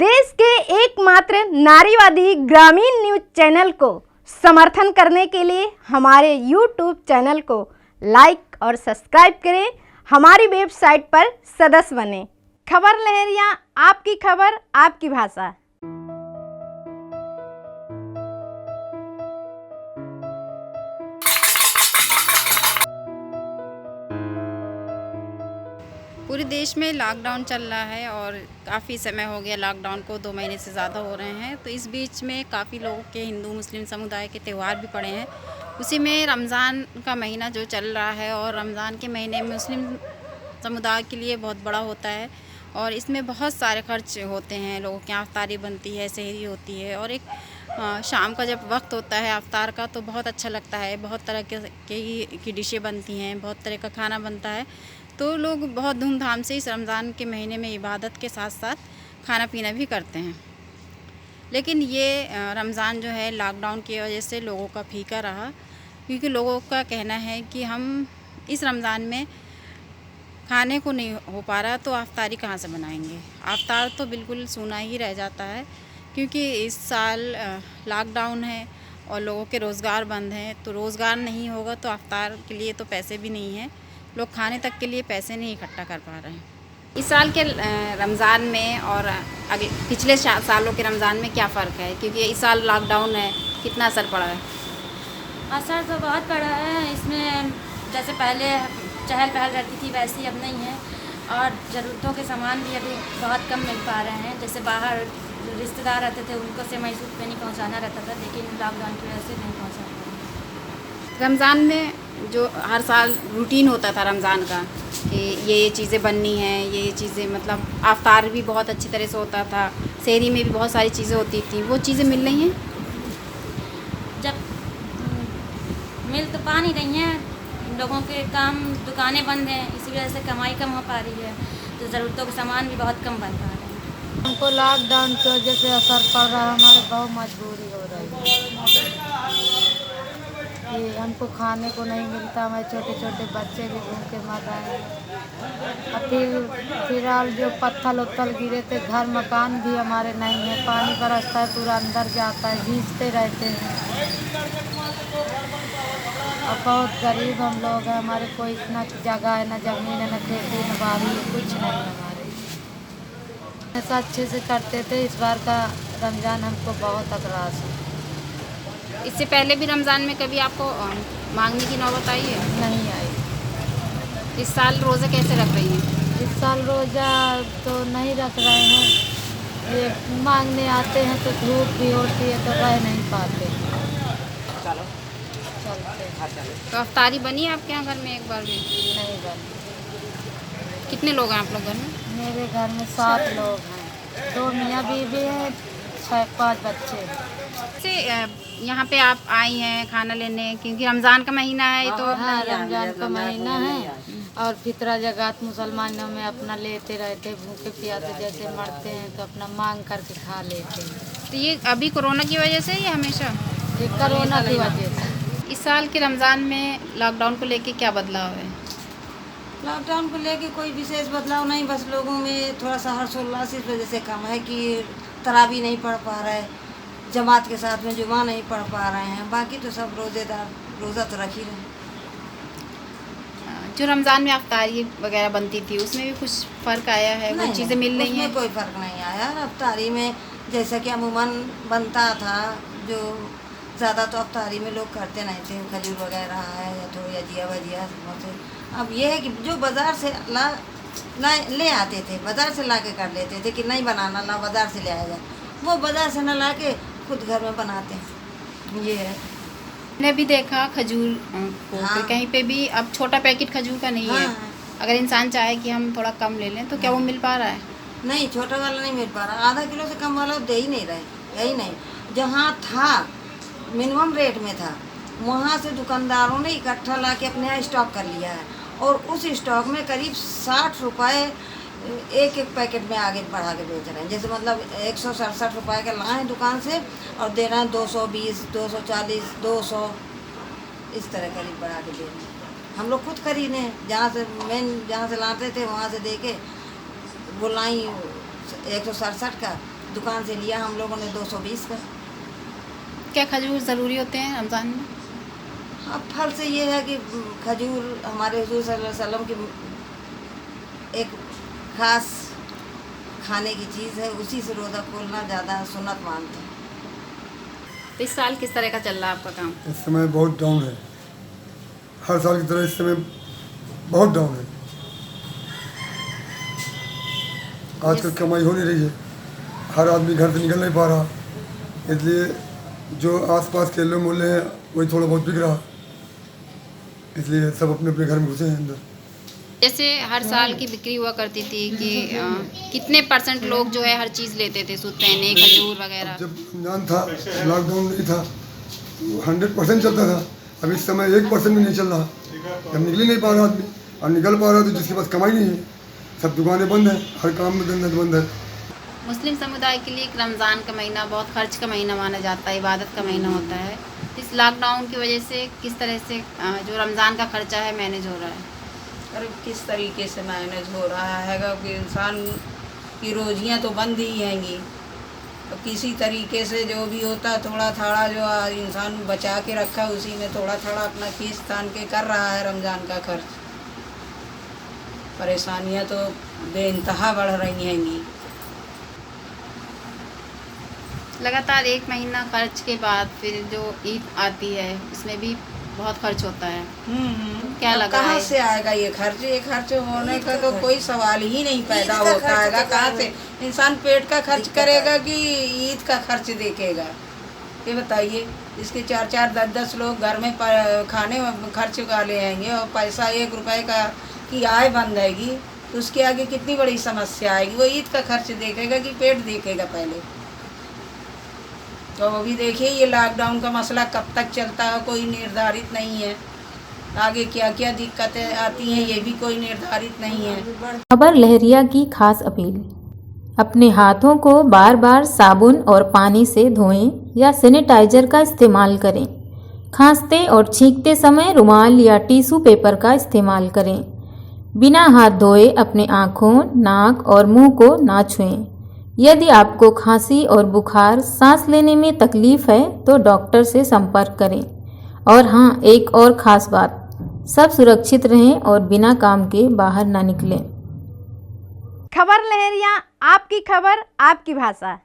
देश के एकमात्र नारीवादी ग्रामीण न्यूज चैनल को समर्थन करने के लिए हमारे YouTube चैनल को लाइक और सब्सक्राइब करें। हमारी वेबसाइट पर सदस्य बने। खबर लहरिया, आपकी खबर आपकी भाषा। पूरे देश में लॉकडाउन चल रहा है और काफ़ी समय हो गया लॉकडाउन को, 2 महीने से ज़्यादा हो रहे हैं। तो इस बीच में काफ़ी लोगों के हिंदू मुस्लिम समुदाय के त्यौहार भी पड़े हैं। उसी में रमज़ान का महीना जो चल रहा है और रमज़ान के महीने में मुस्लिम समुदाय के लिए बहुत बड़ा होता है और इसमें बहुत सारे खर्च होते हैं। लोगों के यहाँ अफ्तारी बनती है, सहरी होती है और एक शाम का जब वक्त होता है अफ्तार का तो बहुत अच्छा लगता है। बहुत तरह की डिशें बनती हैं, बहुत तरह का खाना बनता है। तो लोग बहुत धूमधाम से इस रमज़ान के महीने में इबादत के साथ साथ खाना पीना भी करते हैं। लेकिन ये रमज़ान जो है लॉकडाउन की वजह से लोगों का फीका रहा, क्योंकि लोगों का कहना है कि हम इस रमज़ान में खाने को नहीं हो पा रहा तो अफ्तारी कहाँ से बनाएंगे। अफ्तार तो बिल्कुल सूना ही रह जाता है, क्योंकि इस साल लॉकडाउन है और लोगों के रोज़गार बंद हैं। तो रोज़गार नहीं होगा तो अफ्तार के लिए तो पैसे भी नहीं हैं, लोग खाने तक के लिए पैसे नहीं इकट्ठा कर पा रहे हैं। इस साल के रमज़ान में और अगले पिछले सालों के रमज़ान में क्या फ़र्क है, क्योंकि इस साल लॉकडाउन है, कितना असर पड़ा है? असर तो बहुत पड़ा है। इसमें जैसे पहले चहल पहल रहती थी वैसी अब नहीं है और ज़रूरतों के सामान भी अभी बहुत कम मिल पा रहे हैं। जैसे बाहर रिश्तेदार रहते थे उनको से मैसूर पे नहीं पहुँचाना रहता था, लेकिन लॉकडाउन की वजह से नहीं पहुँचा पा रहे। रमज़ान में जो हर साल रूटीन होता था रमज़ान का कि ये चीज़ें बननी हैं, ये चीज़ें मतलब अफ्तार भी बहुत अच्छी तरह से होता था, सहरी में भी बहुत सारी चीज़ें होती थी, वो चीज़ें मिल रही हैं? जब मिल तो पा नहीं रही हैं, लोगों के काम दुकानें बंद हैं, इसी वजह से कमाई कम हो पा रही है, तो ज़रूरतों के सामान भी बहुत कम बन पा रहे हैं। हमको लॉकडाउन की वजह से असर पड़ रहा है, हमारे बहुत मजबूरी हो रही है कि हमको खाने को नहीं मिलता। हमारे छोटे छोटे बच्चे भी भूखे मर रहे हैं। और फिलहाल जो पत्थर उत्थल गिरे थे, घर मकान भी हमारे नहीं है, पानी बरसता है पूरा अंदर जाता है, भीगते रहते हैं। अब बहुत गरीब हम लोग हैं, हमारे कोई इतना जगह है, न ज़मीन है, न खेती, न बाड़ी है, कुछ नहीं हमारे। ऐसा अच्छे से करते थे, इस बार का रमज़ान हमको बहुत अतरास है। इससे पहले भी रमज़ान में कभी आपको मांगने की नौबत आई है? नहीं आई। इस साल रोज़े कैसे रख रही हैं? इस साल रोज़ा तो नहीं रख रहे हैं, ये मांगने आते हैं तो धूप भी होती है तो रह नहीं पाते। चलो चलते तो अफ्तारी बनी है आपके यहाँ घर में एक बार भी? नहीं बनी। कितने लोग हैं आप लोग घर में? मेरे घर में 7 लोग हैं, 2 मियाँ बीवी हैं, 6-5 बच्चे हैं। से यहाँ पे आप आई हैं खाना लेने, क्योंकि रमज़ान का महीना है तो हाँ, रमज़ान का महीना है और फितरा जगात मुसलमानों में अपना लेते रहते, भूखे प्यासे जैसे मरते हैं तो अपना मांग करके खा लेते हैं। तो ये अभी कोरोना की वजह से या हमेशा? ये कोरोना की वजह से। इस साल के रमज़ान में लॉकडाउन को लेके क्या बदलाव है? लॉकडाउन को लेके कोई विशेष बदलाव नहीं, बस लोगों में थोड़ा सा हर्षोल्लास इस वजह से कम है कि तरावी नहीं पढ़ पा रहे, जमात के साथ में जुमा नहीं पढ़ पा रहे हैं। बाकी तो सब रोज़ेदार रोज़ा तो रख ही रहे हैं। जो रमज़ान में अफ्तारी वगैरह बनती थी उसमें भी कुछ फ़र्क आया है? वो चीज़ें मिल रही हैं? उसमें कोई फ़र्क नहीं आया। अफ्तारी में जैसा कि अमूमन बनता था, जो ज़्यादा तो अफ्तारी में लोग करते नहीं थे, खजूर वगैरह है या तो यजिया वजिया से। अब ये है कि जो बाज़ार से ले आते थे, बाज़ार से ला के कर लेते थे कि नहीं बनाना, ला बाज़ार से ले आया जाए, वो बाज़ार से न ला के खुद घर में बनाते हैं। ये है। मैंने भी देखा खजूर को हाँ। कहीं पे भी अब छोटा पैकेट खजूर का नहीं है। हाँ। अगर इंसान चाहे कि हम थोड़ा कम ले लें तो क्या वो मिल पा रहा है? नहीं, छोटा वाला नहीं मिल पा रहा। आधा किलो से कम वाला दे ही नहीं रहे, यही नहीं। जहाँ था मिनिमम रेट में था, वहाँ से दुकानदारों ने इकट्ठा ला के अपने यहाँ स्टॉक कर लिया है और उस स्टॉक में करीब 60 रुपये एक पैकेट में आगे बढ़ा के बेच रहे हैं। जैसे मतलब 167 रुपये का लाए हैं दुकान से और दे रहे हैं 220, 240, 200 इस तरह करीब बढ़ा के दे रहे हैं। हम लोग खुद खरीदे, जहाँ से लाते थे वहाँ से दे के वो लाई 167 का दुकान से लिया हम लोगों ने 220 का। क्या खजूर ज़रूरी होते हैं रमज़ान में? अब फल से ये है कि खजूर हमारे हुजूर सल्लल्लाहु अलैहि वसल्लम की एक खास खाने की चीज़ है, उसी से रोज़ा खोलना ज़्यादा सुन्नत मानते हैं। तो इस साल किस तरह का चल रहा है आपका काम? इस समय बहुत डाउन है, हर साल की तरह इस समय बहुत डाउन है। आजकल कमाई हो नहीं रही है, हर आदमी घर से निकल नहीं पा रहा, इसलिए जो आसपास के लोग मोहल्ले हैं वही थोड़ा बहुत बिक रहा, इसलिए सब अपने अपने घर में घुसे हैं अंदर। जैसे हर साल की बिक्री हुआ करती थी कि कितने % लोग जो है हर चीज़ लेते थे, सूत पहने, खजूर वगैरह? जब रमजान था, लॉकडाउन नहीं था, 100% चलता था। अब इस समय 1% भी नहीं चल रहा, जब निकल ही नहीं पा रहा आदमी, और निकल पा रहा तो जिसके पास कमाई नहीं है, सब दुकानें बंद हैं, हर काम में धंधा बंद है। मुस्लिम समुदाय के लिए रमज़ान का महीना बहुत खर्च का महीना माना जाता है, इबादत का महीना होता है। इस लॉकडाउन की वजह से किस तरह से जो रमज़ान का खर्चा है मैनेज हो रहा है? अरे किस तरीके से मैनेज हो रहा है कि इंसान की रोजियां तो बंद ही हैंगी, तो किसी तरीके से जो भी होता थोड़ा थोड़ा जो इंसान बचा के रखा उसी में थोड़ा थोड़ा अपना खींच तान के कर रहा है रमज़ान का खर्च। परेशानियां तो बेइंतहा बढ़ रही हैंगी। लगातार 1 महीना खर्च के बाद फिर जो ईद आती है उसमें भी बहुत खर्च होता है। क्या अब लग रहा कहाँ है? से आएगा ये खर्च? ये खर्च होने का तो कोई सवाल ही नहीं पैदा होता है। कहाँ से इंसान पेट का खर्च करेगा कि ईद का खर्च देखेगा? ये बताइए। इसके 4-4, 10-10 लोग घर में खाने खर्च वाले आएंगे और पैसा 1 रुपए का की आय बन जाएगी तो उसके आगे कितनी बड़ी समस्या आएगी। वो ईद का खर्च देखेगा कि पेट देखेगा पहले? तो अभी देखिए ये लॉकडाउन का मसला कब तक चलता है कोई निर्धारित नहीं है। आगे क्या क्या दिक्कतें आती हैं ये भी कोई निर्धारित नहीं है। खबर लहरिया की खास अपील। अपने हाथों को बार बार साबुन और पानी से धोएं या सैनिटाइजर का इस्तेमाल करें। खांसते और छींकते समय रुमाल या टिश्यू पेपर का इस्तेमाल करें। बिना हाथ धोए अपने आँखों, नाक और मुंह को ना छुएं। यदि आपको खांसी और बुखार, सांस लेने में तकलीफ है तो डॉक्टर से संपर्क करें। और हाँ, एक और ख़ास बात, सब सुरक्षित रहें और बिना काम के बाहर ना निकलें। खबर लहरिया, आपकी खबर आपकी भाषा।